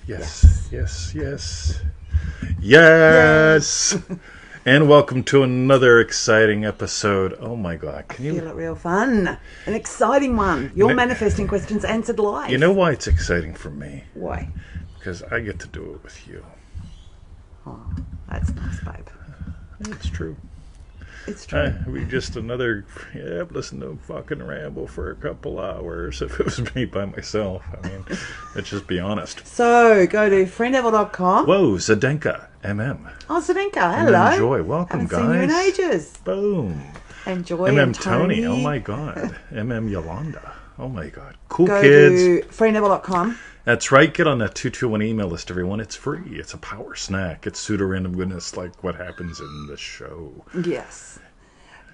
Yes. And welcome to another exciting episode. Oh my God. Can you feel it real fun? An exciting one. Your manifesting questions answered live. You know why it's exciting for me? Why? Because I get to do it with you. Oh, that's nice, babe. It's true. It's true. We just I've listened to fucking ramble for a couple hours if it was me by myself. I mean, let's just be honest. So, go to frienddevil.com. Whoa, Zdenka, MM. Oh, Zdenka, hello. Enjoy. Welcome, Haven't guys. Seen you in ages. Boom. Enjoy. MM Tony. Oh my God. MM Yolanda. Oh my God. Cool go kids. Go to frienddevil.com. That's right. Get on that 221 email list, everyone. It's free. It's a power snack. It's pseudo-random goodness like what happens in the show. Yes.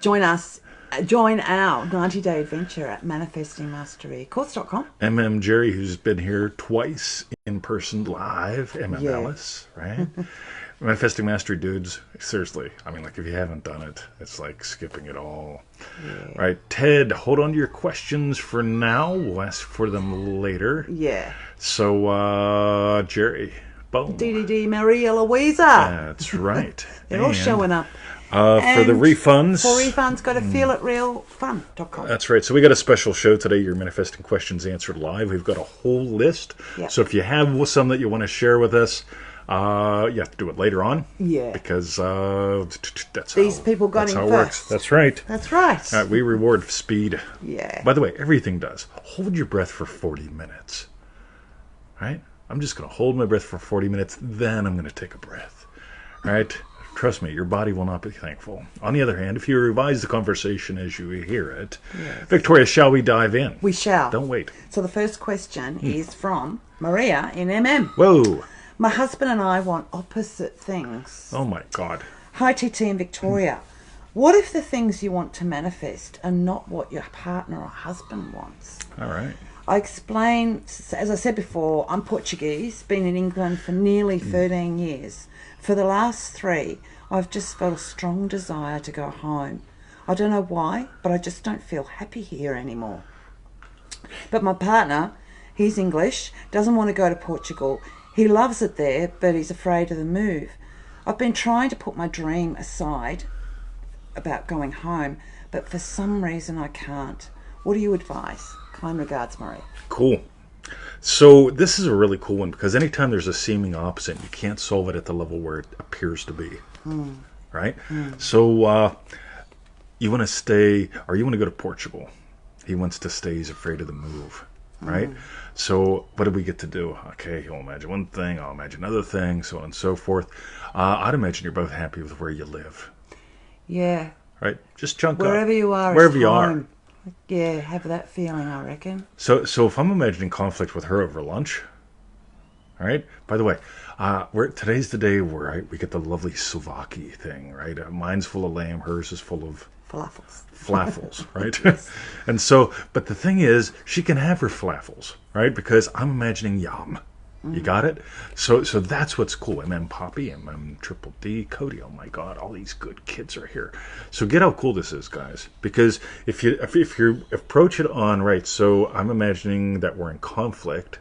Join us. Join our 90-day adventure at manifestingmasterycourse.com. MM Jerry, who's been here twice in person live. MM Alice, right? Manifesting Mastery dudes. Seriously. I mean, like, if you haven't done it, it's like skipping it all. Yeah. Right. Ted, hold on to your questions for now. We'll ask for them later. Yeah. So, Jerry, boom. DDD Maria Louisa. That's right. They're all showing up. For the refunds. For refunds, go to feelitrealfun.com. That's right. So we got a special show today, your manifesting questions answered live. We've got a whole list. Yep. So if you have some that you want to share with us, you have to do it later on. Yeah. Because these people got in first. Works. That's right. That's right. We reward speed. Yeah. By the way, everything does. Hold your breath for 40 minutes. Right? I'm just going to hold my breath for 40 minutes, then I'm going to take a breath. Right? Trust me, your body will not be thankful. On the other hand, if you revise the conversation as you hear it, yes. Victoria, shall we dive in? We shall. Don't wait. So the first question is from Maria in MM. Whoa. My husband and I want opposite things. Oh my God. Hi, TT and Victoria. What if the things you want to manifest are not what your partner or husband wants? All right. I explain, as I said before, I'm Portuguese, been in England for nearly 13 years. For the last 3, I've just felt a strong desire to go home. I don't know why, but I just don't feel happy here anymore. But my partner, he's English, doesn't want to go to Portugal. He loves it there, but he's afraid of the move. I've been trying to put my dream aside about going home, but for some reason I can't. What do you advise? Kind regards, Marie. Cool. So this is a really cool one because anytime there's a seeming opposite, you can't solve it at the level where it appears to be. Right? So you want to stay, or you want to go to Portugal. He wants to stay. He's afraid of the move. Right? So what do we get to do? Okay, he'll imagine one thing, I'll imagine another thing, so on and so forth. I'd imagine you're both happy with where you live. Yeah. Right? Just chunk wherever up. You are. Wherever you are. Yeah, have that feeling, I reckon. So if I'm imagining conflict with her over lunch, all right? By the way, today's the day where we get the lovely souvlaki thing, right? Mine's full of lamb, hers is full of falafels, right? Yes. And so, but the thing is, she can have her falafels, right? Because I'm imagining yum. You got it? So that's what's cool. MM Poppy, MM Triple D, Cody. Oh my God, all these good kids are here. So get how cool this is, guys. Because if you approach it on right, so I'm imagining that we're in conflict.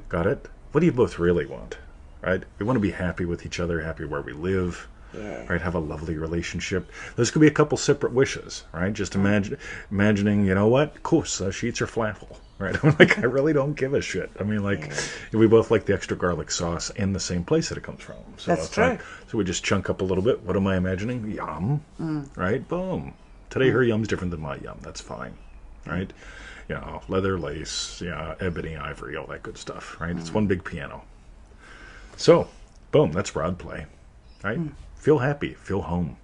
Got it? What do you both really want? Right? We want to be happy with each other, happy where we live. Yeah. Right? Have a lovely relationship. Those could be a couple separate wishes, right? Just imagining, you know what? Cool, so she eats her falafel. Right? I'm like, I really don't give a shit. I mean, like, we both like the extra garlic sauce in the same place that it comes from. So that's true. So we just chunk up a little bit. What am I imagining? Yum. Right? Boom. Today her yum's different than my yum. That's fine. Right? You know, leather, lace, ebony, ivory, all that good stuff. Right? It's one big piano. So, boom. That's rod play. Right? Feel happy. Feel home.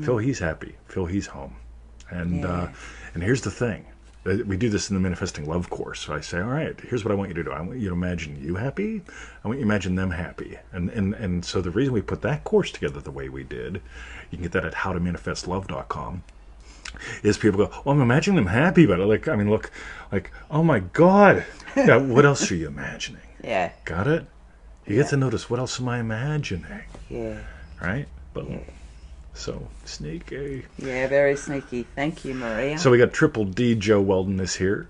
Feel he's happy. Feel he's home. And here's the thing. We do this in the Manifesting Love course. So I say, all right, here's what I want you to do. I want you to imagine you happy. I want you to imagine them happy. And so the reason we put that course together the way we did, you can get that at howtomanifestlove.com, is people go, well, I'm imagining them happy, but look, oh my God. Yeah, what else are you imagining? Yeah. Got it? You get to notice, what else am I imagining? Yeah. Right? Boom. Yeah. So sneaky. Yeah, very sneaky. Thank you, Maria. So we got Triple D. Joe Weldon is here.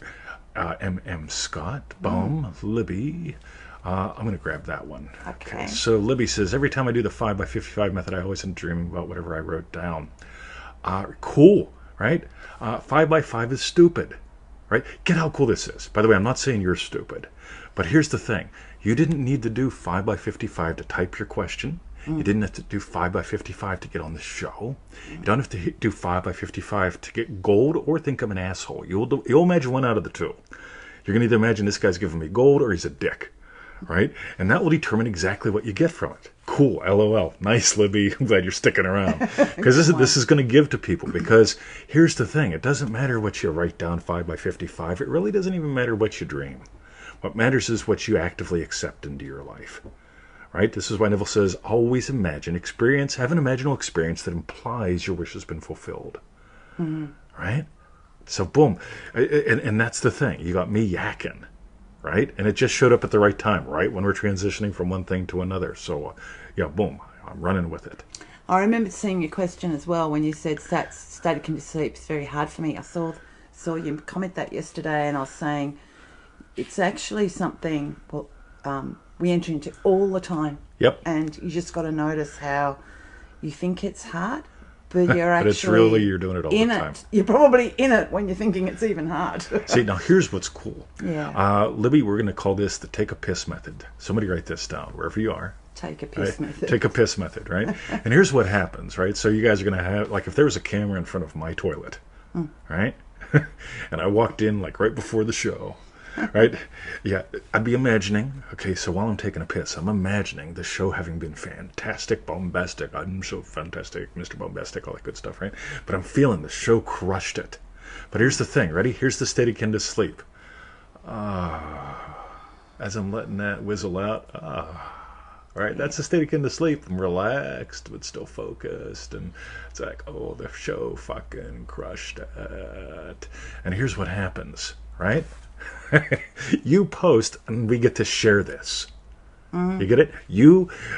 MM Scott. Boom. Libby. I'm going to grab that one. Okay. So Libby says, every time I do the 5 by 55 method, I always end up dreaming about whatever I wrote down. Cool, right? 5 by 5 is stupid, right? Get how cool this is. By the way, I'm not saying you're stupid, but here's the thing. You didn't need to do 5 by 55 to type your question. You didn't have to do 5 by 55 to get on the show. You don't have to do 5 by 55 to get gold or think I'm an asshole. You'll imagine one out of the two. You're going to either imagine this guy's giving me gold or he's a dick, right? And that will determine exactly what you get from it. Cool, LOL. Nice, Libby. I'm glad you're sticking around. Because this is going to give to people. Because here's the thing. It doesn't matter what you write down 5 by 55. It really doesn't even matter what you dream. What matters is what you actively accept into your life. Right? This is why Neville says, always have an imaginal experience that implies your wish has been fulfilled. Right? So, boom. And that's the thing. You got me yakking. Right? And it just showed up at the right time, right? When we're transitioning from one thing to another. So, boom. I'm running with it. I remember seeing your question as well when you said state of conditioned sleep is very hard for me. I saw you comment that yesterday, and I was saying it's actually something we enter into all the time. Yep. And you just got to notice how you think it's hard, but you're but actually it's really, you're doing it all the time. You're probably in it when you're thinking it's even hard. See, now here's what's cool. Yeah. Libby, we're going to call this the take a piss method. Somebody write this down, wherever you are. Take a piss method. Take a piss method, right? And here's what happens, right? So you guys are going to have, like, if there was a camera in front of my toilet, right? And I walked in, like, right before the show, right? Yeah, I'd be imagining, okay, so while I'm taking a piss, I'm imagining the show having been fantastic, bombastic, I'm so fantastic, Mr. Bombastic, all that good stuff, right? But I'm feeling the show crushed it. But here's the thing, ready? Here's the state akin to sleep. As I'm letting that whizzle out, right? That's the state akin to sleep. I'm relaxed, but still focused. And it's like, oh, the show fucking crushed it. And here's what happens, right? You post, and we get to share this. You get it?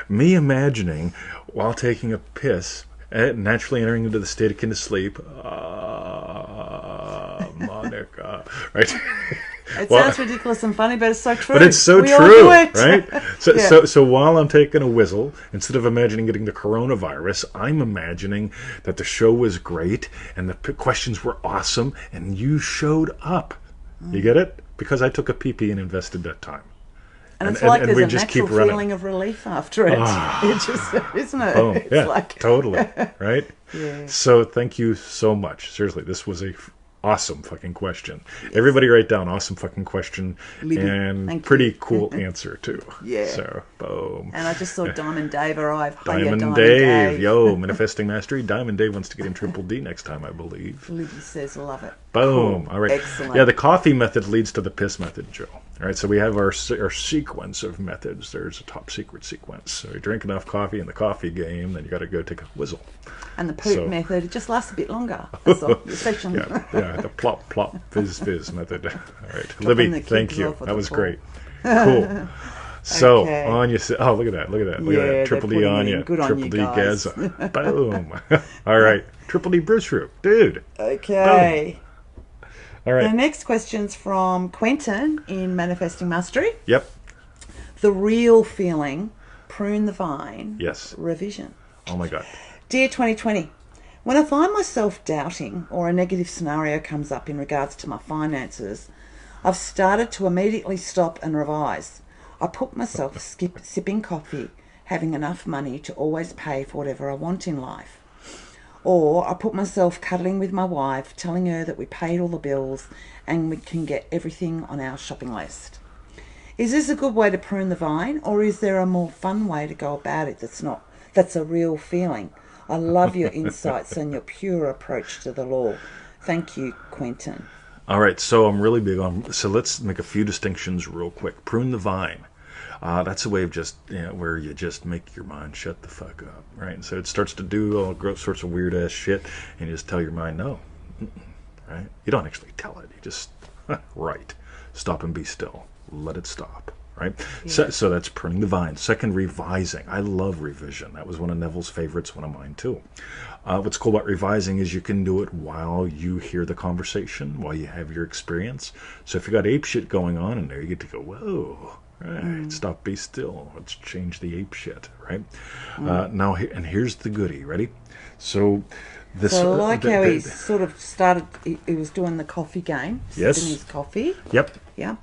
Me imagining while taking a piss, naturally entering into the state akin to sleep. Monica, right? It sounds ridiculous and funny, but it's so true. But it's so we true, all do it. right? So, Yeah. so while I'm taking a whizzle, instead of imagining getting the coronavirus, I'm imagining that the show was great and the questions were awesome, and you showed up. You get it? Because I took a pee-pee and invested that time. And it's like there's we a just natural keep running. feeling of relief after it. It just, isn't it? Oh, It's yeah, like, totally, right? Yeah. So thank you so much. Seriously, this was a awesome fucking question. Everybody write down awesome fucking question Libby, and thank pretty you. cool answer too. Yeah. So, boom. And I just saw Diamond Dave arrive. Hiya, Diamond Dave. Yo, Manifesting Mastery. Diamond Dave wants to get him Triple D next time, I believe. Libby says, love it. Boom. Cool. All right. Excellent. Yeah, the coffee method leads to the piss method, Joe. All right, so we have our sequence of methods. There's a top secret sequence. So you drink enough coffee in the coffee game, then you got to go take a whizzle. And the poop method, it just lasts a bit longer. That's all. The session. Yeah, the plop, plop, fizz, fizz method. All right. Libby, thank you. That was great. Cool. So, Okay. Anya, oh, look at that. Look at that. Triple D Anya. Good on Triple you D guys. Gaza. Boom. All right. Triple D Bruce Root. Dude. Okay. All right. The next question's from Quentin in Manifesting Mastery. Yep. The real feeling, prune the vine. Yes. Revision. Oh, my God. Dear 2020, when I find myself doubting or a negative scenario comes up in regards to my finances, I've started to immediately stop and revise. I put myself sipping coffee, having enough money to always pay for whatever I want in life. Or I put myself cuddling with my wife, telling her that we paid all the bills and we can get everything on our shopping list. Is this a good way to prune the vine, or is there a more fun way to go about it that's a real feeling? I love your insights and your pure approach to the law. Thank you, Quentin. All right, so I'm really big on, so let's make a few distinctions real quick. Prune the vine. That's a way of just, where you just make your mind shut the fuck up, right? So it starts to do all sorts of weird ass shit, and you just tell your mind no, right? You don't actually tell it. You just, right, stop and be still. Let it stop, right? Yeah. So that's pruning the vine. Second, revising. I love revision. That was one of Neville's favorites, one of mine too. What's cool about revising is you can do it while you hear the conversation, while you have your experience. So if you got ape shit going on in there, you get to go, whoa, Right. Stop, be still. Let's change the ape shit, right? Now, and here's the goodie. Ready? So, this. So I like how he sort of started. He was doing the coffee game, Yes. sipping his coffee. Yep. Yeah.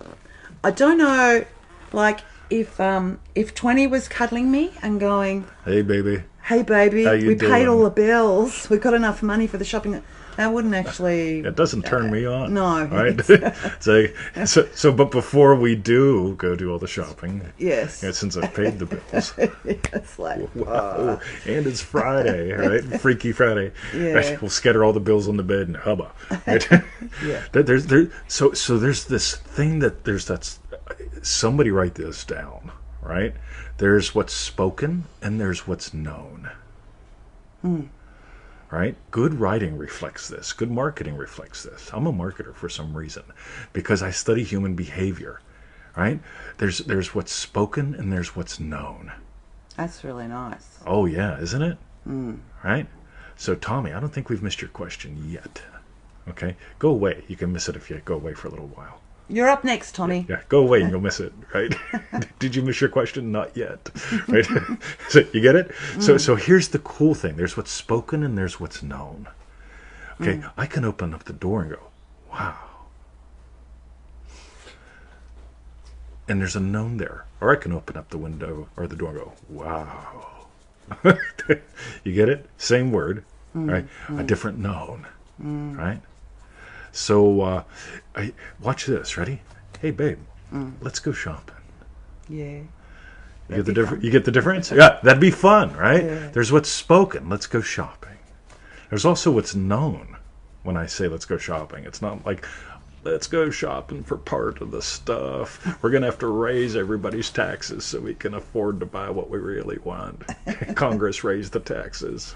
I don't know, like if 20 was cuddling me and going, Hey, baby. "Hey, baby, How you we doing? paid all the bills. We got enough money for the shopping." That wouldn't actually. It doesn't turn me on. No. Right? so, but before we do go do all the shopping, Yes. since I've paid the bills, It's like, wow, and it's Friday, right? Freaky Friday. Yeah. Right? We'll scatter all the bills on the bed and hubba. Right? Yeah. So there's this thing that's somebody write this down, right? There's what's spoken and there's what's known. Right? Good writing reflects this. Good marketing reflects this. I'm a marketer for some reason because I study human behavior. Right? There's what's spoken and there's what's known. That's really nice. Oh yeah, isn't it? Right? So Tommy, I don't think we've missed your question yet. Okay? Go away. You can miss it if you go away for a little while. You're up next, Tommy. Yeah, go away and you'll miss it, right? Did you miss your question? Not yet, right? So you get it? So here's the cool thing. There's what's spoken and there's what's known. Okay, I can open up the door and go, wow. And there's a known there. Or I can open up the window or the door and go, wow. You get it? Same word, right? A different known, right? So, watch this. Ready? Hey, babe, let's go shopping. Yeah. You get the difference? Yeah, that'd be fun, right? Yeah. There's what's spoken. Let's go shopping. There's also what's known when I say let's go shopping. It's not like, let's go shopping for part of the stuff. We're going to have to raise everybody's taxes so we can afford to buy what we really want. Congress raised the taxes.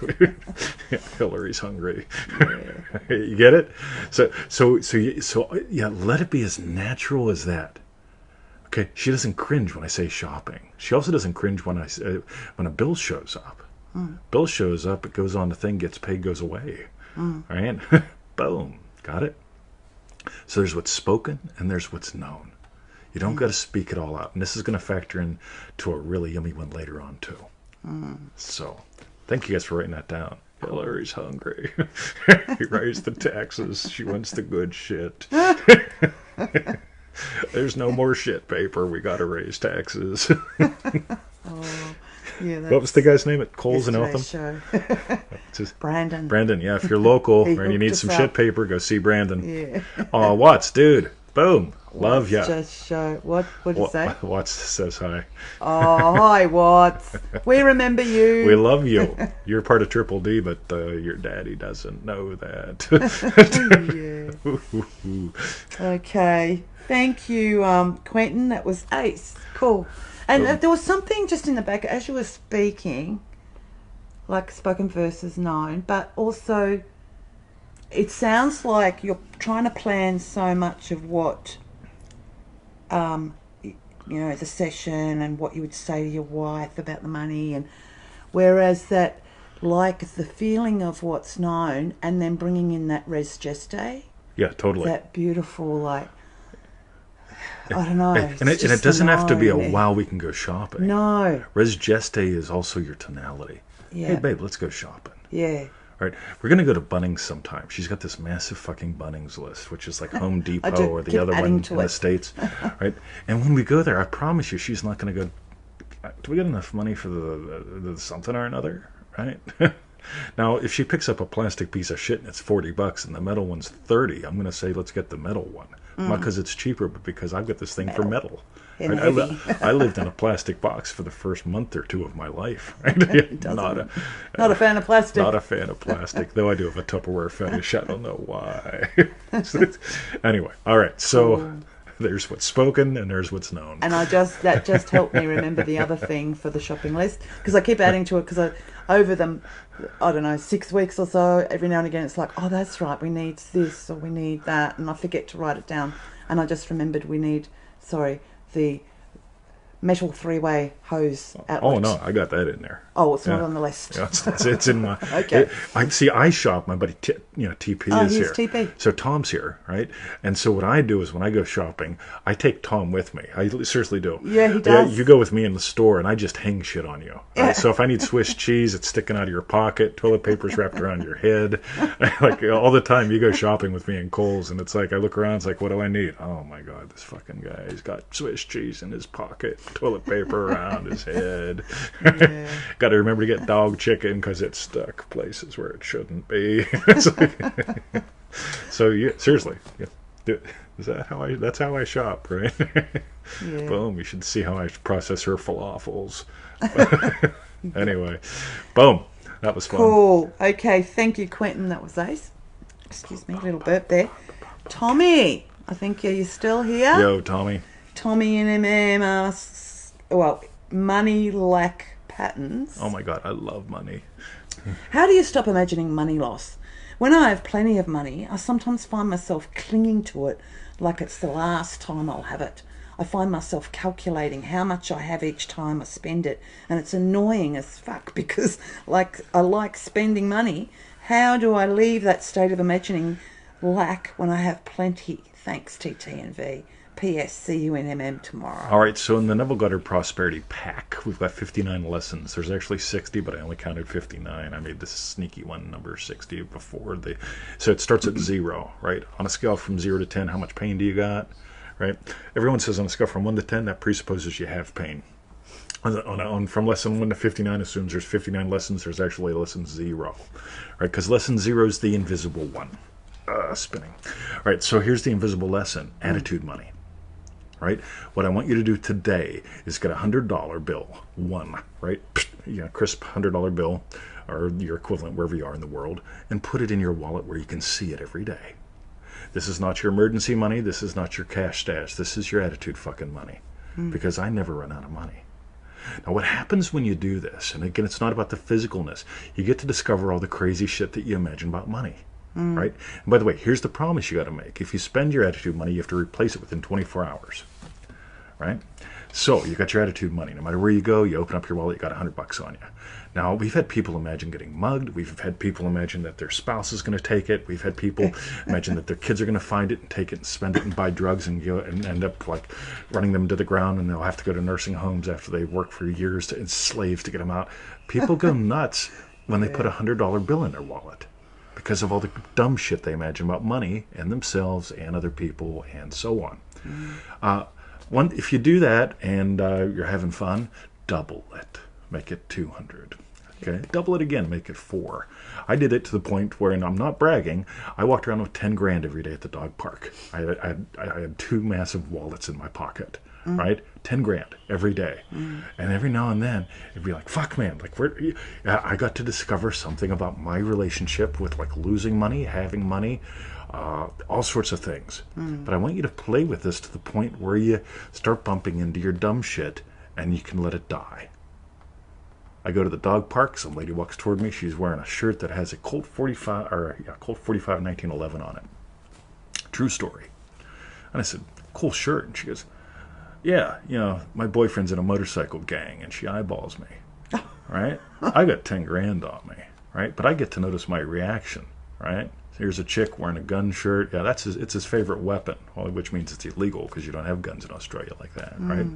Hillary's hungry. Yeah. You get it? So yeah, let it be as natural as that. Okay, she doesn't cringe when I say shopping. She also doesn't cringe when when a bill shows up. Bill shows up, it goes on the thing, gets paid, goes away. Right? Boom. Got it? So there's what's spoken and there's what's known. You don't got to speak it all out. And this is going to factor in to a really yummy one later on too. So thank you guys for writing that down. Hillary's hungry. He raised the taxes. She wants the good shit. There's no more shit paper. We got to raise taxes. Yeah, what was the guy's name at Coles and Eltham? Brandon. Brandon, yeah. If you're local and you need some shit paper, go see Brandon. Yeah. Oh, Watts, dude. Boom. Love ya. Just show. What did you say? Watts says hi. Oh, hi, Watts. We remember you. We love you. You're part of Triple D, but your daddy doesn't know that. Yeah. Okay. Thank you, Quentin. That was ace. Cool. And there was something just in the back as you were speaking, like spoken versus known, but also it sounds like you're trying to plan so much of what, the session and what you would say to your wife about the money, and whereas that, like the feeling of what's known and then bringing in that res geste. Yeah, totally. That beautiful, like, I don't know. And it doesn't have to be a wow, we can go shopping. No. Res geste is also your tonality. Yeah. Hey, babe, let's go shopping. Yeah. All right, we're going to go to Bunnings sometime. She's got this massive fucking Bunnings list, which is like Home Depot or the other one in the States. Right? And when we go there, I promise you, she's not going to go, do we get enough money for the something or another? Right? Now, if she picks up a plastic piece of shit and it's $40 and the metal one's $30, I'm going to say, let's get the metal one. Not because it's cheaper, but because I've got this thing for metal. Right? I lived in a plastic box for the first month or two of my life. Right? Not a fan of plastic. Not a fan of plastic, though I do have a Tupperware fetish. I don't know why. Anyway, all right. So there's what's spoken and there's what's known. And that just helped me remember the other thing for the shopping list, because I keep adding to it, because over them, I don't know, 6 weeks or so, every now and again it's like, oh, that's right, we need this or we need that, and I forget to write it down, and I just remembered we need, the metal three-way hose outlet. Oh no, I got that in there. Oh, it's not on the list. Yeah, it's in my. Okay. I shop. My buddy, TP is here. TP. So Tom's here, right? And so what I do is when I go shopping, I take Tom with me. I seriously do. Yeah, he does. Yeah, you go with me in the store, and I just hang shit on you. Yeah. Right? So if I need Swiss cheese, it's sticking out of your pocket. Toilet paper's wrapped around your head. Like all the time, you go shopping with me in Kohl's, and it's like I look around, it's like, what do I need? Oh my God, this fucking guy, he's got Swiss cheese in his pocket, toilet paper around his head. Yeah. Got to remember to get dog chicken because it's stuck places where it shouldn't be. So yeah, seriously, yeah. That's how I shop, right? Yeah. Boom. You should see how I process her falafels. Anyway, boom. That was fun. Cool. Okay, thank you, Quentin. That was ace. Excuse me, a little burp there. Tommy, I think you're still here. Yo, Tommy. Tommy and MM asks, money lack patterns. Oh my God, I love money. How do you stop imagining money loss? When I have plenty of money, I sometimes find myself clinging to it like it's the last time I'll have it. I find myself calculating how much I have each time I spend it, and it's annoying as fuck because I like spending money. How do I leave that state of imagining lack when I have plenty? Thanks, TT and V. P.S. See you in MM tomorrow. All right, so in the Neville Goddard Prosperity Pack, we've got 59 lessons. There's actually 60, but I only counted 59. I made this sneaky one, number 60, before the... So it starts at 0, right? On a scale from 0 to 10, how much pain do you got, right? Everyone says on a scale from 1 to 10, that presupposes you have pain. From lesson 1 to 59 assumes there's 59 lessons. There's actually lesson 0, right? Because lesson 0 is the invisible one. Spinning. All right, so here's the invisible lesson, attitude money. Right? What I want you to do today is get a $100 bill, right? Crisp $100 bill, or your equivalent wherever you are in the world, and put it in your wallet where you can see it every day. This is not your emergency money. This is not your cash stash. This is your attitude fucking money, because I never run out of money. Now, what happens when you do this, and again, it's not about the physicalness. You get to discover all the crazy shit that you imagine about money. Right? And by the way, here's the promise you got to make. If you spend your attitude money, you have to replace it within 24 hours. Right? So you got your attitude money. No matter where you go, you open up your wallet, you got $100 on you. Now, we've had people imagine getting mugged. We've had people imagine that their spouse is going to take it. We've had people imagine that their kids are going to find it and take it and spend it and buy drugs and end up like running them to the ground, and they'll have to go to nursing homes after they work for years to enslave to get them out. People go nuts when they put a $100 bill in their wallet, because of all the dumb shit they imagine about money and themselves and other people and so on. If you do that and you're having fun, double it. Make it 200. Okay, double it again, make it 4. I did it to the point where, and I'm not bragging, I walked around with 10 grand every day at the dog park. I had 2 massive wallets in my pocket. Right, 10 grand every day, and every now and then it'd be like, "Fuck, man!" Like, I got to discover something about my relationship with like losing money, having money, all sorts of things. But I want you to play with this to the point where you start bumping into your dumb shit, and you can let it die. I go to the dog park. Some lady walks toward me. She's wearing a shirt that has a Colt 45 1911 on it. True story. And I said, "Cool shirt." And she goes, "Yeah, my boyfriend's in a motorcycle gang," and she eyeballs me, right? I got 10 grand on me, right? But I get to notice my reaction, right? Here's a chick wearing a gun shirt. Yeah, it's his favorite weapon, which means it's illegal because you don't have guns in Australia like that, right?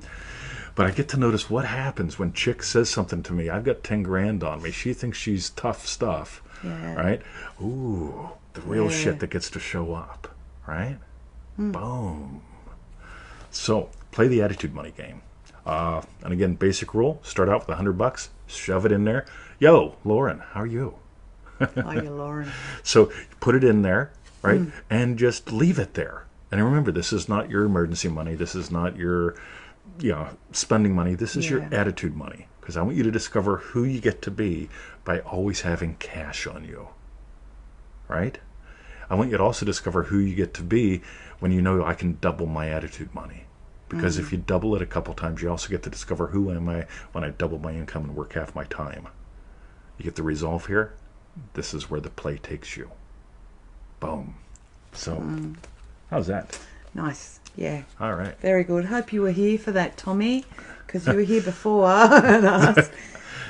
But I get to notice what happens when chick says something to me. I've got 10 grand on me. She thinks she's tough stuff, right? Ooh, the real shit that gets to show up, right? Boom. So, play the attitude money game. And again, basic rule, start out with $100, shove it in there. Yo, Lauren, how are you? How are you, Lauren? So put it in there, right? And just leave it there. And remember, this is not your emergency money. This is not your spending money. This is your attitude money. Because I want you to discover who you get to be by always having cash on you, right? I want you to also discover who you get to be when you know I can double my attitude money. Because if you double it a couple times, you also get to discover who am I when I double my income and work half my time. You get the resolve here. This is where the play takes you. Boom. So, how's that? Nice. Yeah. All right. Very good. Hope you were here for that, Tommy, because you were here before and us.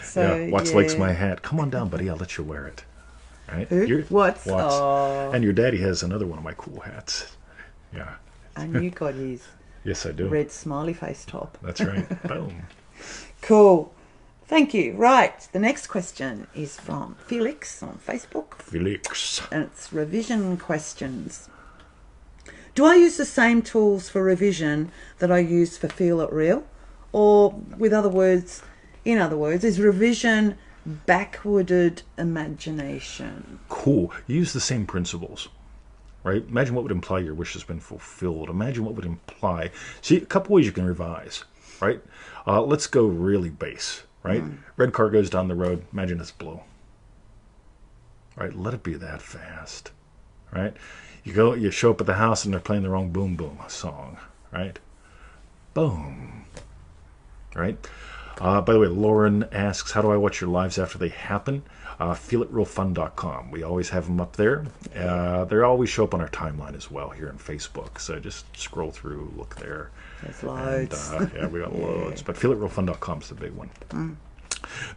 So, yeah. Watts likes my hat. Come on down, buddy. I'll let you wear it. Right? Who? Watts. Oh. And your daddy has another one of my cool hats. Yeah. And you got his yes, I do. red smiley face top. That's right. Boom. Cool. Thank you. Right. The next question is from Felix on Facebook. Felix. And it's revision questions. Do I use the same tools for revision that I use for Feel It Real? Or, in other words, is revision backwarded imagination? Cool. You use the same principles, right? Imagine what would imply your wish has been fulfilled. Imagine what would imply. See, a couple ways you can revise, right? Let's go really base, right? Red car goes down the road. Imagine it's blue, right? Let it be that fast, right? You show up at the house and they're playing the wrong Boom Boom song, right? Boom, right? By the way, Lauren asks, how do I watch your lives after they happen? FeelItRealFun.com. We always have them up there. They always show up on our timeline as well here on Facebook. So just scroll through, look there. There's loads. And, yeah, we got loads. But FeelItRealFun.com is the big one.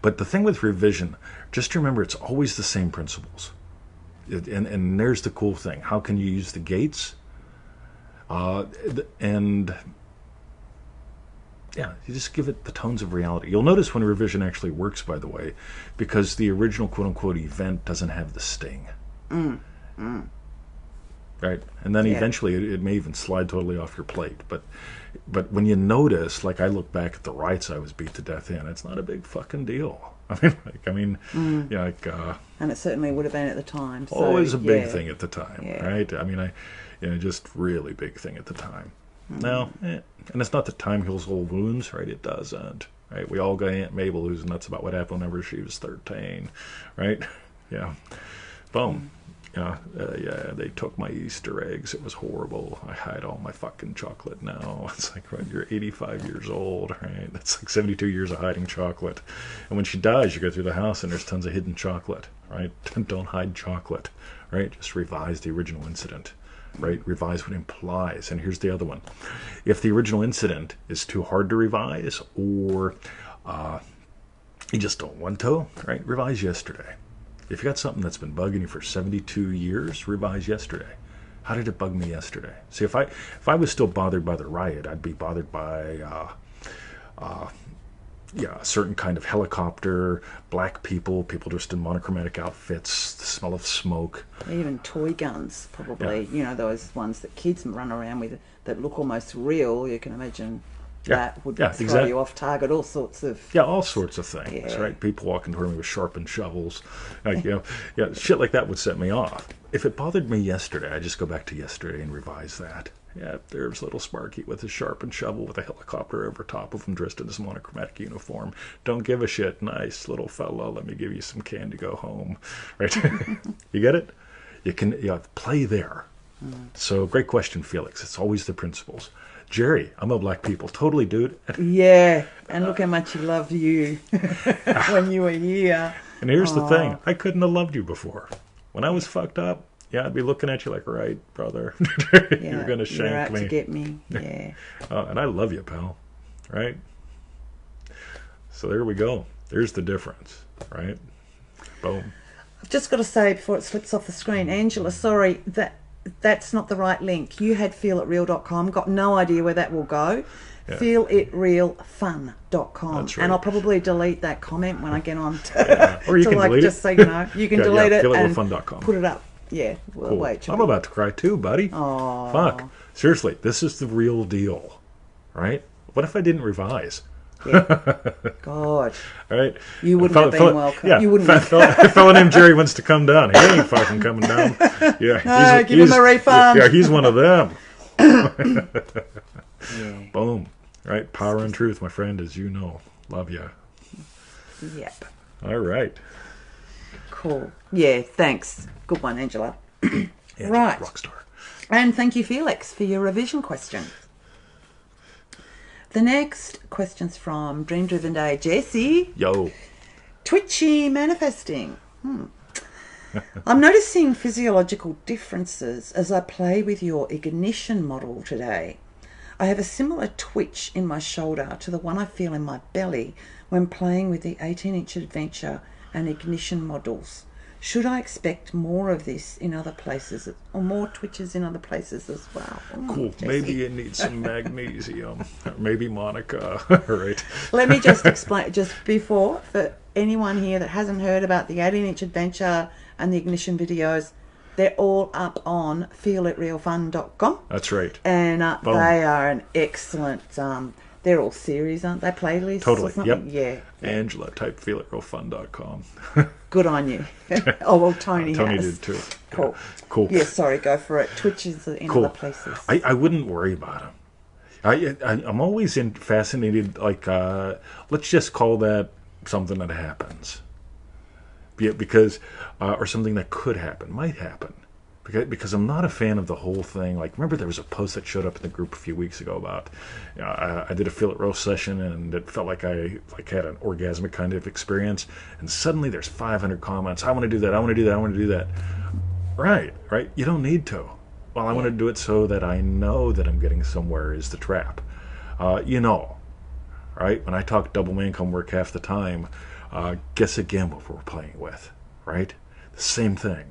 But the thing with revision, just remember, it's always the same principles. And there's the cool thing. How can you use the gates? And yeah, you just give it the tones of reality. You'll notice when a revision actually works, by the way, because the original quote-unquote event doesn't have the sting. Right? And then eventually it may even slide totally off your plate. But when you notice, like I look back at the riots I was beat to death in, it's not a big fucking deal. Yeah, and it certainly would have been at the time. So, always a big thing at the time, right? I mean, just really big thing at the time. Now, and it's not that time heals all wounds, right? It doesn't, right? We all got Aunt Mabel who's nuts about what happened whenever she was 13, right? Yeah, boom. Yeah, they took my Easter eggs. It was horrible. I hide all my fucking chocolate now. It's like, right, you're 85 years old, right? That's like 72 years of hiding chocolate. And when she dies, you go through the house and there's tons of hidden chocolate, right? Don't hide chocolate, right? Just revise the original incident, right? Revise what implies. And here's the other one. If the original incident is too hard to revise or you just don't want to, right? Revise yesterday. If you got something that's been bugging you for 72 years, revise yesterday. How did it bug me yesterday? See, if I was still bothered by the riot, I'd be bothered by a certain kind of helicopter, black people dressed in monochromatic outfits, the smell of smoke. Even toy guns, probably. Yeah. Those ones that kids run around with that look almost real. You can imagine that would throw you off target. All sorts of things, right? People walking toward me with sharpened shovels, shit like that would set me off. If it bothered me yesterday, I just go back to yesterday and revise that. Yeah, there's little Sparky with his sharpened shovel with a helicopter over top of him dressed in his monochromatic uniform. Don't give a shit. Nice little fella. Let me give you some candy, go home. Right? You get it? You can play there. So great question, Felix. It's always the principles. Jerry, I'm a black people. Totally, dude. Yeah, and look how much he loved you when you were here. And here's the thing. I couldn't have loved you before. When I was fucked up, I'd be looking at you like, right, brother, you're going to shank you're out me. To get me, yeah. And I love you, pal, right? So there we go. There's the difference, right? Boom. I've just got to say before it slips off the screen, Angela, sorry, that's not the right link. You had feelitreal.com. Got no idea where that will go. Yeah. Feelitrealfun.com. That's right. And I'll probably delete that comment when I get on to, or you can delete just so you know. You can delete it and put it up. Yeah. Well, cool. Wait. I'm about to cry too, buddy. Oh. Fuck. Seriously, this is the real deal. Right? What if I didn't revise? Yeah. God. All right. You wouldn't have been welcome. Yeah. You wouldn't have. A fella named Jerry wants to come down. He ain't fucking coming down. Yeah. No, give him a refund. Yeah, he's one of them. Yeah. Boom. Right. Power and truth, my friend, as you know. Love ya. Yep. All right. Cool. Yeah, thanks. Good one, Angela. Right. Rockstar. And thank you, Felix, for your revision question. The next question's from Dream Driven Day. Jesse. Yo. Twitchy manifesting. I'm noticing physiological differences as I play with your ignition model today. I have a similar twitch in my shoulder to the one I feel in my belly when playing with the 18-inch Adventure and Ignition models. Should I expect more of this in other places, or more twitches in other places as well? Cool. Jesse. Maybe you need some magnesium. Or maybe Monica. Right. Let me just explain, just before, for anyone here that hasn't heard about the 18-inch Adventure and the Ignition videos, they're all up on feelitrealfun.com. That's right. And they are an excellent... they're all series, aren't they? Playlists? Totally. Or Yep. Yeah. Angela, type feelitrealfun.com. Good on you. Oh, well, Tony Tony has. did too. Cool. Yeah. Cool. Yeah, sorry, go for it. Twitch is in other places. I wouldn't worry about them. I'm always fascinated, like, let's just call that something that happens. Because, or something that could happen, might happen. Because I'm not a fan of the whole thing. Like, remember there was a post that showed up in the group a few weeks ago about, I did a Feel It Roast session and it felt like I had an orgasmic kind of experience. And suddenly there's 500 comments. I want to do that. I want to do that. I want to do that. Right. You don't need to. Well, I want to do it so that I know that I'm getting somewhere is the trap. Right? When I talk double man come work half the time, guess again what we're playing with, right? The same thing.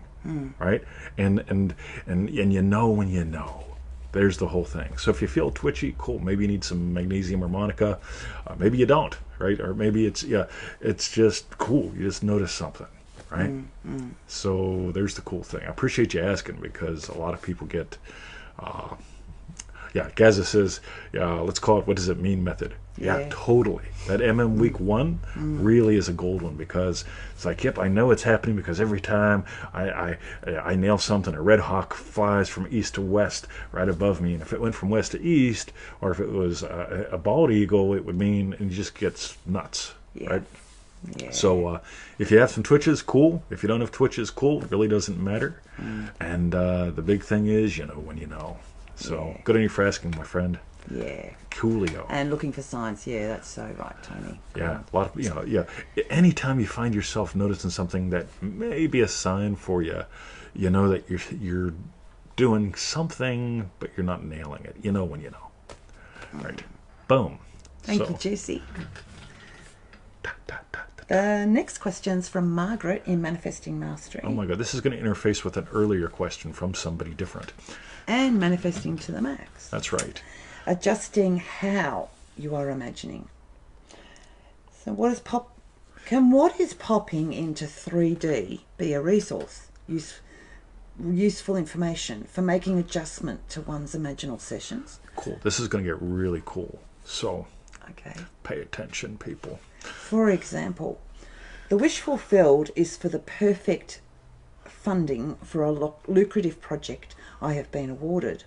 Right, and you know when you know. There's the whole thing. So if you feel twitchy, cool. Maybe you need some magnesium or Monica. Maybe you don't, right? Or maybe it's just cool. You just notice something, right? So there's the cool thing. I appreciate you asking because a lot of people get. Gaza says, let's call it, what does it mean method. Yeah, totally. That week 1 really is a gold one because it's like, yep, I know it's happening because every time I nail something, a red hawk flies from east to west right above me. And if it went from west to east, or if it was a bald eagle, it would mean, and it just gets nuts, right? Yeah. So if you have some twitches, cool. If you don't have twitches, cool. It really doesn't matter. And the big thing is, you know when you know. So good on you for asking, my friend. Yeah. Coolio. And looking for signs. Yeah, that's so right, Tony. Yeah, a lot of, anytime you find yourself noticing something that may be a sign for you, you know that you're doing something, but you're not nailing it. You know when you know. Right. Boom. Thank you, Jesse. Next question's from Margaret in Manifesting Mastery. Oh my God, this is going to interface with an earlier question from somebody different. And manifesting to the max. That's right. Adjusting how you are imagining. So what is popping into 3D be a resource, useful information for making adjustment to one's imaginal sessions? Cool. This is going to get really cool. So okay, pay attention, people. For example, the wish fulfilled is for the perfect funding for a lucrative project I have been awarded.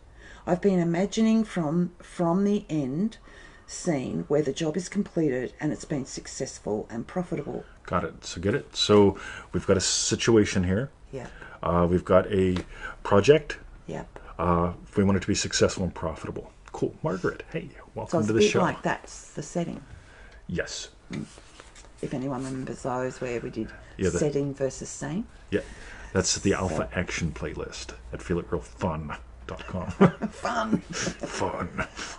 I've been imagining from the end scene where the job is completed and it's been successful and profitable. Got it. So get it. So we've got a situation here. Yeah. We've got a project. Yep. We want it to be successful and profitable. Cool. Margaret, hey, welcome to the show. Like that's the setting. Yes. If anyone remembers those where we did setting versus scene. Yeah. That's the Alpha Action playlist at feelitrealfun.com. Fun.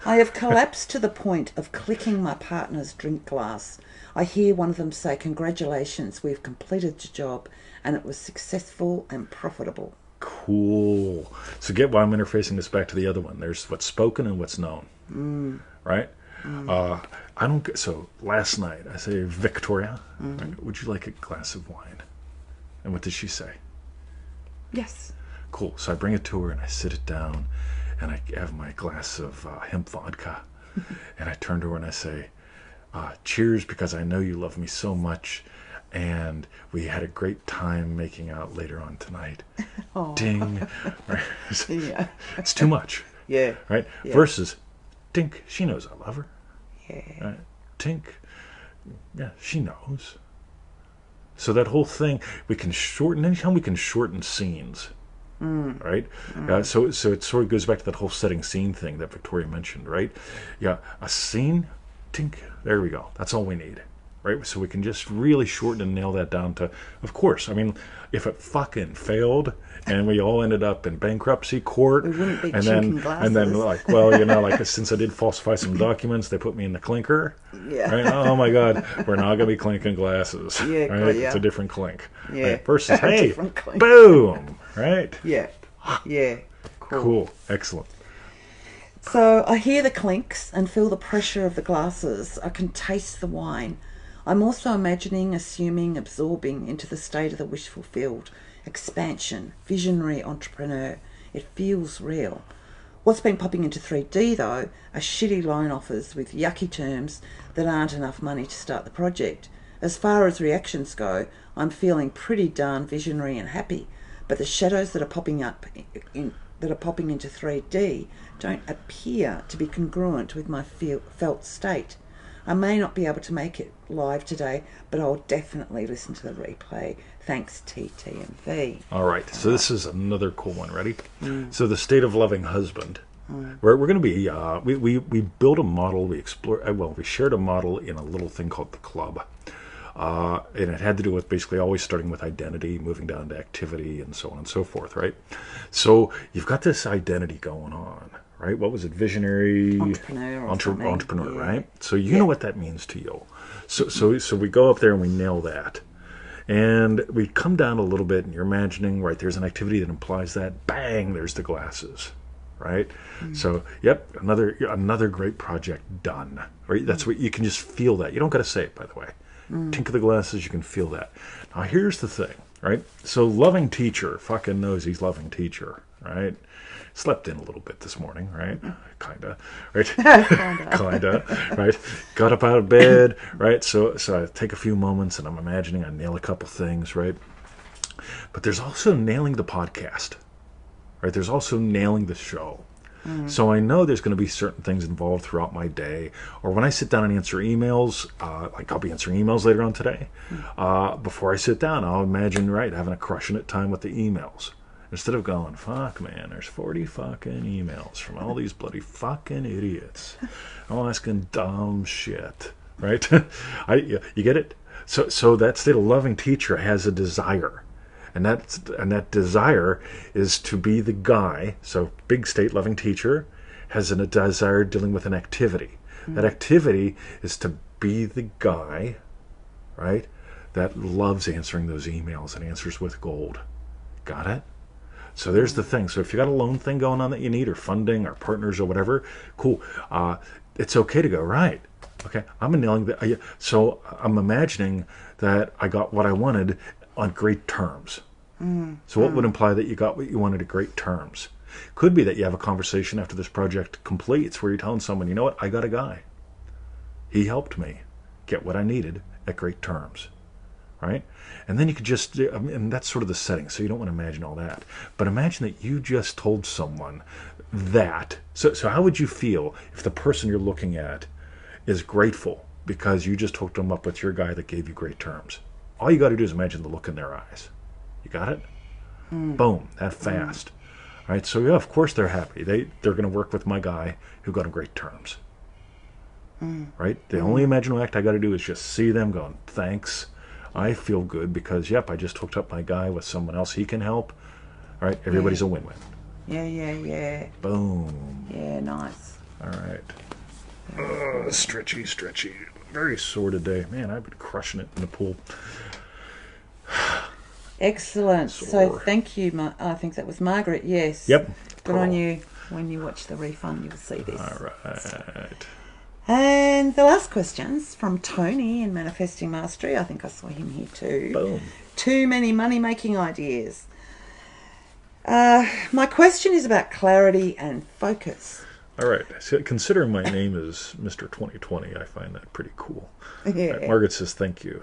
I have collapsed to the point of clicking my partner's drink glass. I hear one of them say, "Congratulations, we've completed the job and it was successful and profitable." Cool. So get why I'm interfacing this back to the other one. There's what's spoken and what's known. Right? I don't get, so last night I say, "Victoria, right, would you like a glass of wine?" And what does she say? Yes. Cool. So I bring it to her and I sit it down and I have my glass of hemp vodka and I turn to her and I say, "Cheers, because I know you love me so much and we had a great time making out later on tonight." Ding. Right? Yeah. It's too much. Yeah. Right? Yeah. Versus, Tink, she knows I love her. Yeah. Right? Tink, yeah, she knows. So that whole thing, we can shorten, anytime we can shorten scenes, right? So it sort of goes back to that whole setting scene thing that Victoria mentioned, right? Yeah, a scene, tink, there we go. That's all we need, right? So we can just really shorten and nail that down to, of course, I mean, if it fucking failed and we all ended up in bankruptcy court, We wouldn't be and chinking then glasses. like, well, you know, like since I did falsify some documents, they put me in the clinker. Yeah. Right? Oh my God, we're not gonna be clinking glasses. Yeah, right? yeah. It's a different clink. Yeah. Right? Versus, hey, Different clink. boom, right? Yeah. Yeah. Cool, excellent. So I hear the clinks and feel the pressure of the glasses. I can taste the wine. I'm also imagining, assuming, absorbing into the state of the wish fulfilled, expansion, visionary entrepreneur. It feels real. What's been popping into 3D though are shitty loan offers with yucky terms that aren't enough money to start the project. As far as reactions go, I'm feeling pretty darn visionary and happy, but the shadows that are popping into 3D don't appear to be congruent with my felt state. I may not be able to make it live today, but I'll definitely listen to the replay. Thanks, TTMV. All right, so this is another cool one. Ready? So the state of loving husband. We're going to be, we built a model, we shared a model in a little thing called the club. And it had to do with basically always starting with identity, moving down to activity, and so on and so forth, right? So you've got this identity going on, right? What was it? Visionary? Entrepreneur, yeah. right? So you know what that means to you. So we go up there and we nail that. And we come down a little bit and you're imagining, right, there's an activity that implies that. Bang, there's the glasses, right? So, yep, another great project done, right? That's what you can just feel that. You don't got to say it, by the way. Tink of the glasses, you can feel that. Now, here's the thing, right? So, loving teacher fucking knows he's loving teacher, right? Slept in a little bit this morning, right? Kinda, right? Kinda, right? Got up out of bed, right? So I take a few moments and I'm imagining I nail a couple things, right? But there's also nailing the podcast, right? There's also nailing the show. So I know there's going to be certain things involved throughout my day, or when I sit down and answer emails, like I'll be answering emails later on today. Before I sit down, I'll imagine, right, having a crushing it time with the emails. Instead of going, fuck, man, there's 40 fucking emails from all these bloody fucking idiots, all asking dumb shit, right? You get it? So that state of loving teacher has a desire. And that desire is to be the guy. So big state loving teacher has a desire dealing with an activity. That activity is to be the guy, right, that loves answering those emails and answers with gold. Got it? So there's the thing. So if you got a loan thing going on that you need, or funding, or partners, or whatever, cool. It's okay to go, right. Okay, I'm nailing the. So I'm imagining that I got what I wanted on great terms. So what would imply that you got what you wanted at great terms? Could be that you have a conversation after this project completes where you're telling someone, you know what, I got a guy. He helped me get what I needed at great terms. Right? And then you could just, and that's sort of the setting, so you don't want to imagine all that. But imagine that you just told someone that. So how would you feel if the person you're looking at is grateful because you just hooked them up with your guy that gave you great terms? All you got to do is imagine the look in their eyes. You got it? Boom, that fast. All right, so yeah, of course they're happy. They're going to work with my guy who got them great terms. Right? The only imaginal act I got to do is just see them going, thanks. I feel good because, yep, I just hooked up my guy with someone else he can help. All right, everybody's a win-win. Yeah. Boom. Yeah, nice. All right. Stretchy. Very sore today. Man, I've been crushing it in the pool. Excellent. Sore. So thank you. I think that was Margaret, yes. Yep. Good on you. When you watch the refund, you'll see this. All right. And the last question's from Tony in Manifesting Mastery. I think I saw him here too. Boom. Too many money-making ideas. My question is about clarity and focus. All right. So considering my name is Mr. 2020, I find that pretty cool. Yeah. Right, Margaret says thank you.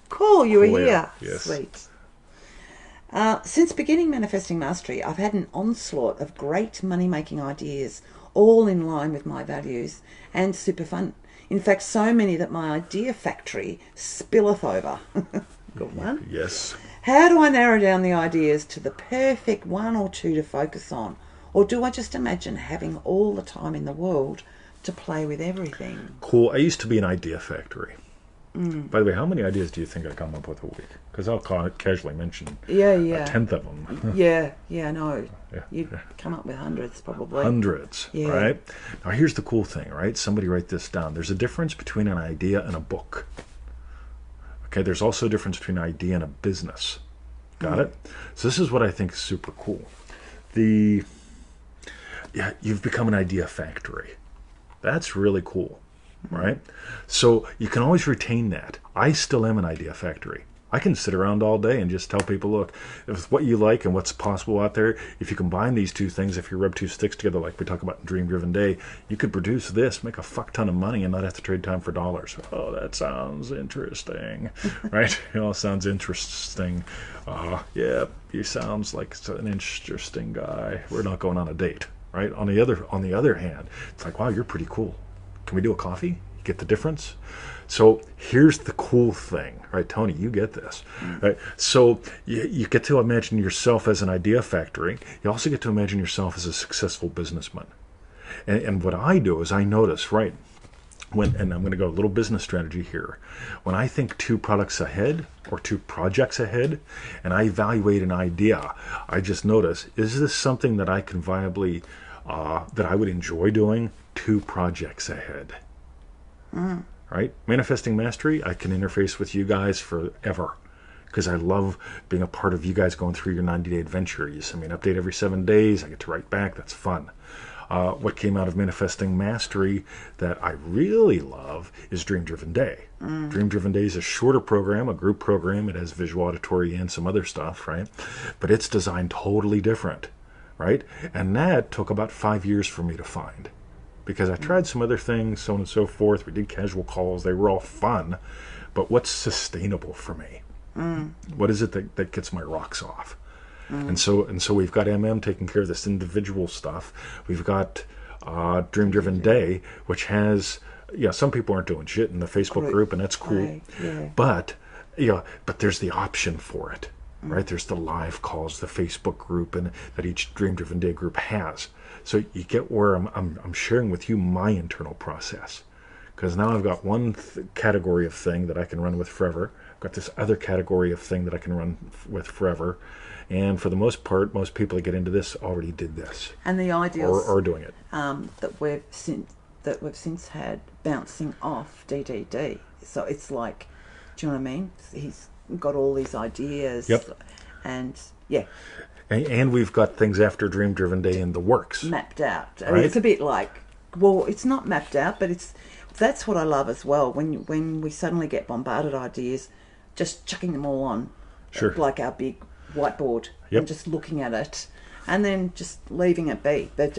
Cool, you were Cool, here. yeah. Yes. Sweet. Since beginning Manifesting Mastery, I've had an onslaught of great money-making ideas, all in line with my values and super fun. In fact, so many that my idea factory spilleth over. Good one. Yes. How do I narrow down the ideas to the perfect one or two to focus on? Or do I just imagine having all the time in the world to play with everything? Cool. I used to be an idea factory. By the way, how many ideas do you think I come up with a week? Because I'll casually mention a tenth of them. I know. Yeah. You'd come up with hundreds, probably. Hundreds, right? Now, here's the cool thing, right? Somebody write this down. There's a difference between an idea and a book. Okay, there's also a difference between an idea and a business. Got it? So this is what I think is super cool. You've become an idea factory. That's really cool, right? So you can always retain that. I still am an idea factory. I can sit around all day and just tell people, look, if what you like and what's possible out there, if you combine these two things, if you rub two sticks together like we talk about in Dream Driven Day, you could produce this, make a fuck ton of money, and not have to trade time for dollars. Oh, that sounds interesting, right? It all sounds interesting. Yeah, he sounds like an interesting guy. We're not going on a date, right? On the other hand, it's like, wow, you're pretty cool. Can we do a coffee? Get the difference? So here's the cool thing, right, Tony? You get this, right? So you get to imagine yourself as an idea factory. You also get to imagine yourself as a successful businessman. And what I do is I notice, right, and I'm going to go a little business strategy here. When I think 2 products ahead or 2 projects ahead, and I evaluate an idea, I just notice, is this something that I can viably, that I would enjoy doing 2 projects ahead? Right? Manifesting Mastery, I can interface with you guys forever because I love being a part of you guys going through your 90-day adventure. You send me an update every 7 days. I get to write back. That's fun. What came out of Manifesting Mastery that I really love is Dream Driven Day. Dream Driven Day is a shorter program, a group program. It has visual, auditory, and some other stuff, right? But it's designed totally different, right? And that took about 5 years for me to find. Because I tried some other things, so on and so forth. We did casual calls. They were all fun. But what's sustainable for me? What is it that gets my rocks off? And so we've got MM taking care of this individual stuff. We've got Dream Driven Day, which has, some people aren't doing shit in the Facebook group, and that's cool. But there's the option for it, right? There's the live calls, the Facebook group, and that each Dream Driven Day group has. So you get where I'm sharing with you my internal process. Because now I've got one category of thing that I can run with forever. I've got this other category of thing that I can run with forever. And for the most part, most people that get into this already did this. And the ideals or doing it. That we've since had bouncing off DDD. So it's like, do you know what I mean? He's got all these ideas. Yep. And And we've got things after Dream Driven Day in the works. Mapped out. I mean, it's a bit like, well, it's not mapped out, but that's what I love as well. When we suddenly get bombarded ideas, just chucking them all on, like our big whiteboard, and just looking at it, and then just leaving it be. But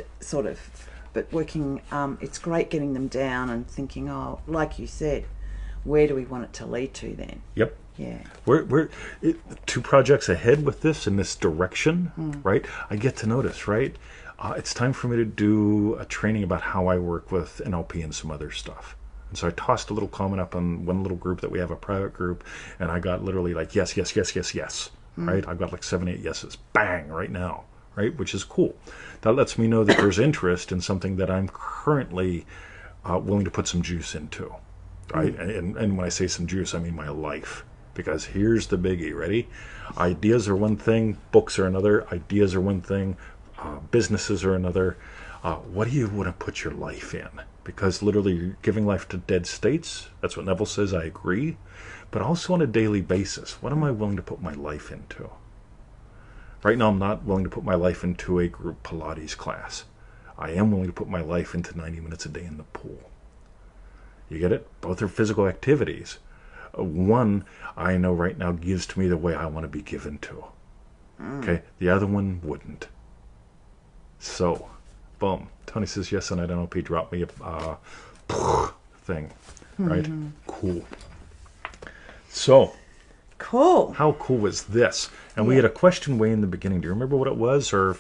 working. It's great getting them down and thinking, oh, like you said, where do we want it to lead to then? Yep. Yeah. We're 2 projects ahead with this in this direction, right? I get to notice, right? It's time for me to do a training about how I work with NLP and some other stuff. And so I tossed a little comment up on one little group that we have, a private group, and I got literally like yes, right? I've got like 7, 8 yeses, bang, right now, right? Which is cool. That lets me know that there's interest in something that I'm currently willing to put some juice into, right? And when I say some juice, I mean my life. Because here's the biggie, ready? Ideas are one thing, books are another, ideas are one thing, businesses are another. What do you want to put your life in? Because literally you're giving life to dead states. That's what Neville says, I agree. But also on a daily basis, what am I willing to put my life into? Right now I'm not willing to put my life into a group Pilates class. I am willing to put my life into 90 minutes a day in the pool. You get it? Both are physical activities. One, I know right now gives to me the way I want to be given to. Okay? The other one wouldn't. So, boom. Tony says yes, and I don't know if he dropped me a thing. Right? Cool. So, cool. How cool was this? And we had a question way in the beginning. Do you remember what it was? Or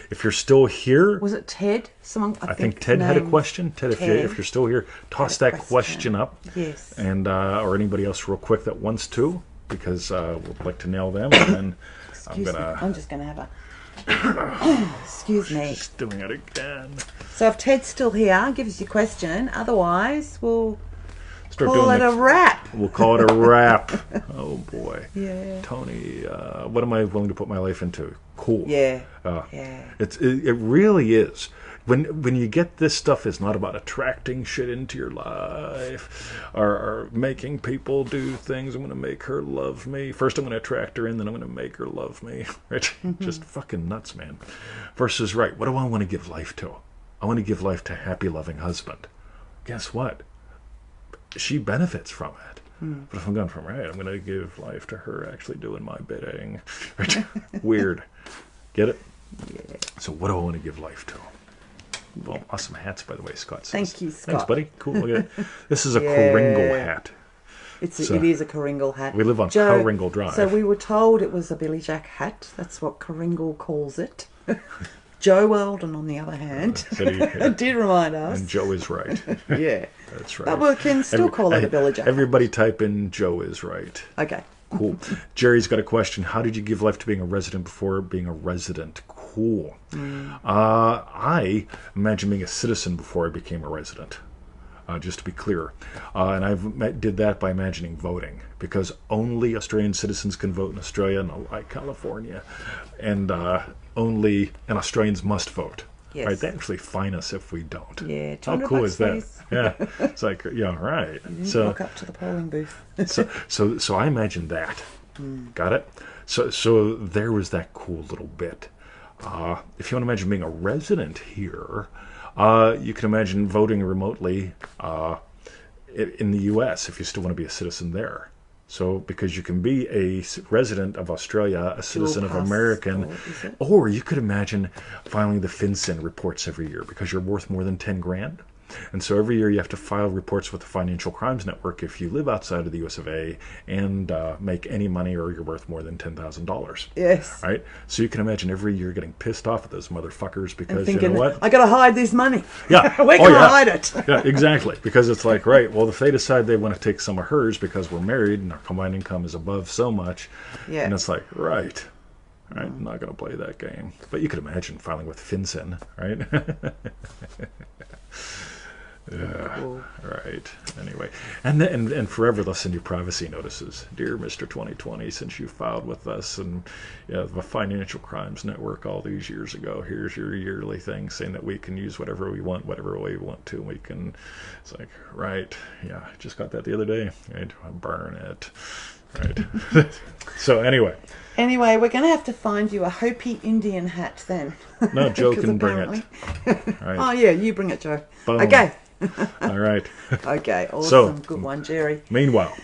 if you're still here? Was it Ted? I think Ted had a question. Ted, if you're still here, toss that question up. Yes. And or anybody else real quick that wants to, because we'd like to nail them. And then I'm just going to have a... Excuse me. She's doing it again. So if Ted's still here, give us your question. Otherwise, we'll... Let's Start Call doing it a wrap. We'll call it a wrap. Oh boy. Yeah. Tony, what am I willing to put my life into? Cool. Yeah. Yeah. It really is. When you get this stuff, it's not about attracting shit into your life or making people do things. I'm going to make her love me. First I'm going to attract her in, then I'm going to make her love me. Right? Mm-hmm. Just fucking nuts, man. Versus, right, what do I want to give life to? I want to give life to a happy, loving husband. Guess what? She benefits from it. But if I'm going from, right, I'm going to give life to her actually doing my bidding. Right? Weird. Get it? Yeah. So what do I want to give life to? Well, awesome hats, by the way, Scott says. Thank you, Scott. Thanks, buddy. Cool. Look at it. This is a Coringle hat. It is a Coringle hat. We live on Coringle Drive. So we were told it was a Billy Jack hat. That's what Coringle calls it. Joe Weldon, on the other hand, did remind us. And Joe is right. Yeah. That's right. But we can still call it a Billy Jack. Everybody type in Joe is right. Okay. Cool. Jerry's got a question. How did you give life to being a resident before being a resident? Cool. I imagine being a citizen before I became a resident. Just to be clear. And I did that by imagining voting, because only Australian citizens can vote in Australia, not like California. And Australians must vote. Yes. Right? They actually fine us if we don't. Yeah. How cool is that? Yeah. It's like, yeah, right. So walk up to the polling booth. so I imagined that. Got it? So there was that cool little bit. If you want to imagine being a resident here, you can imagine voting remotely in the U.S. if you still want to be a citizen there. So, because you can be a resident of Australia, a citizen of American, or you could imagine filing the FinCEN reports every year because you're worth more than 10 grand. And so every year you have to file reports with the Financial Crimes Network if you live outside of the US of A and make any money or you're worth more than $10,000. Yes. Right? So you can imagine every year getting pissed off at those motherfuckers because, thinking, you know what? I got to hide this money. Yeah. Where can I hide it? Yeah, exactly. Because it's like, right, well, if they decide they want to take some of hers because we're married and our combined income is above so much, and it's like, right, I'm not going to play that game. But you could imagine filing with FinCEN, right? Yeah, cool. Right. Anyway, and forever they'll send you privacy notices. Dear Mr. 2020, since you filed with us and the Financial Crimes Network all these years ago, here's your yearly thing saying that we can use whatever we want, whatever way we want to. We can. It's like, right. Yeah, I just got that the other day. Right, burn it. Right. So anyway, we're going to have to find you a Hopi Indian hat then. No, Joe can bring it. Right. Oh yeah, you bring it, Joe. Boom. Okay. All right. Okay, awesome. So, good one, Jerry. Meanwhile,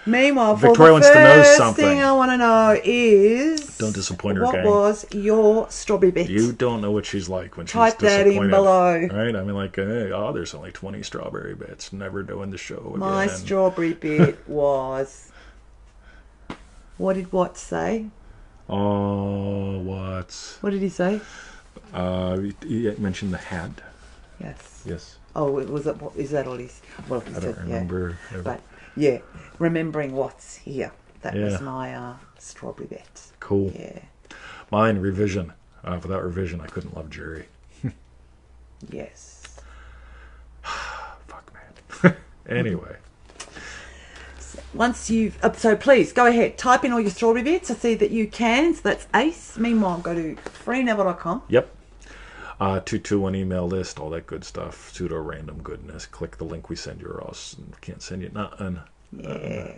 Victoria wants to know something. First thing I want to know is... Don't disappoint her, what gang. was your strawberry bit? You don't know what she's like when she's Type disappointed. that in below. Right? I mean, like, there's only 20 strawberry bits. Never doing the show again. My strawberry bit was... What did Watts say? Oh, Watts. What did he say? He mentioned the hat. Yes. Yes. Oh, is that all he's... Well, he I don't remember. Yeah. But, yeah, remembering what's here. That was my strawberry bit. Cool. Yeah. Mine, revision. Without revision, I couldn't love Jerry. Yes. Fuck, man. Anyway. Once you've... so please, go ahead. Type in all your strawberry bits. I see that you can. So that's Ace. Meanwhile, go to freeneville.com. Yep. 221 email list, all that good stuff. Pseudo random goodness. Click the link we send you, or else can't send you nothing. Yeah.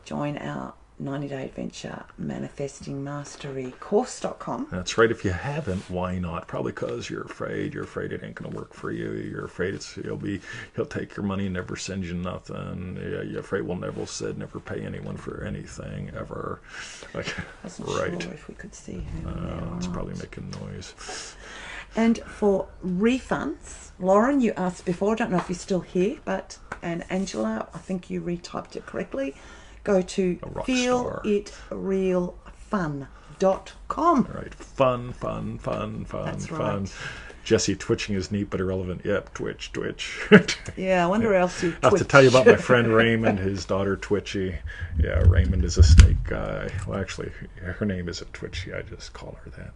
Join our 90-day adventure manifesting mastery course.com. That's right. If you haven't, why not? Probably because you're afraid. You're afraid it ain't gonna work for you. You're afraid he'll take your money and never send you nothing. Yeah, you're afraid Neville said never pay anyone for anything ever. Like, I wasn't sure if we could see him. It's probably making noise. And for refunds, Lauren, you asked before. I don't know if you're still here, and Angela, I think you retyped it correctly. Go to feelitrealfun.com. Right. Fun. That's fun. Right. Jesse, twitching is neat but irrelevant. Yep, twitch. Yeah, I wonder else you twitch. I have to tell you about my friend Raymond, his daughter Twitchy. Yeah, Raymond is a snake guy. Well, actually, her name isn't Twitchy. I just call her that.